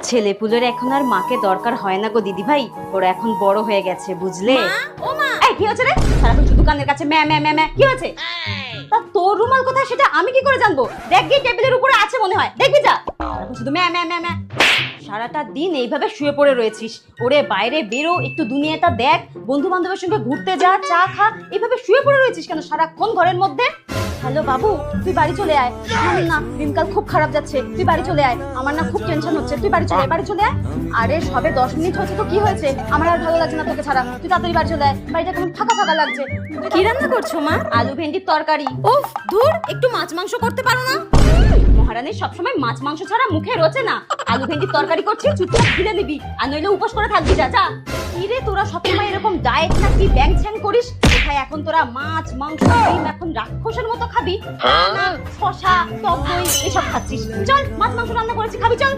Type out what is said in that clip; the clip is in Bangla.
ছেলেপুলের এখন আর মাকে দরকার হয় না গো দিদি ভাই, ওরা এখন বড় হয়ে গেছে বুঝলে। ও মা, এই কি হচ্ছে রে? সারাক্ষণ শুধু কানের কাছে ম্যা ম্যা ম্যা ম্যা, কি হয়েছে? তা তোর রুমাল কোথায় সেটা আমি কি করে জানবো? দেখ গিয়ে টেবিলের উপরে আছে মনে হয়, দেখবি যা। সারাক্ষণ শুধু ম্যা ম্যা ম্যা ম্যা। সারাটা দিন এইভাবে শুয়ে পড়ে রয়েছিস। ওরে বাইরে বেরো, একটু দুনিয়াটা দেখ, বন্ধু বান্ধবের সঙ্গে ঘুরতে যা, চা খা। এইভাবে শুয়ে পড়ে রয়েছিস কেন সারাক্ষণ ঘরের মধ্যে? হ্যালো বাবু, তুই বাড়ি চলে আয়। না দিনকাল খুব খারাপ যাচ্ছে, তুই বাড়ি চলে আয়। আমার না খুব টেনশন হচ্ছে, তুই বাড়ি চলে আয়, বাড়ি চলে আয়। আরে সবে 10 মিনিট হচ্ছে তো কি হয়েছে? আমার আর ভালো লাগছে না তোকে ছাড়া, তুই তাড়াতাড়ি বাড়ি চলে আয়। বাড়িটা কেমন ফাঁকা ফাঁকা লাগছে। কি রান্না করছো মা? আলু ভেন্ডির তরকারি। উফ, ধুর, একটু মাছ মাংস করতে পারো না? মহারানী সবসময় মাছ মাংস ছাড়া মুখে রোচে না। আলু ভেন্ডির তরকারি করছিস, চুপচাপ খিলে নিবি, আর নইলে উপোস করে থাকবি। যা যা। কি রে তোরা সবসময় এরকম ডায়েট নাকি ব্যাং ছ্যাং করিস? কোথায় এখন তোরা মাছ মাংস ডিম এখন রাক্ষসের মতো খাবি? না, শশা টক দই এসব খাচ্ছিস। চল মাছ মাংস রান্না করেছি, খাবি চল।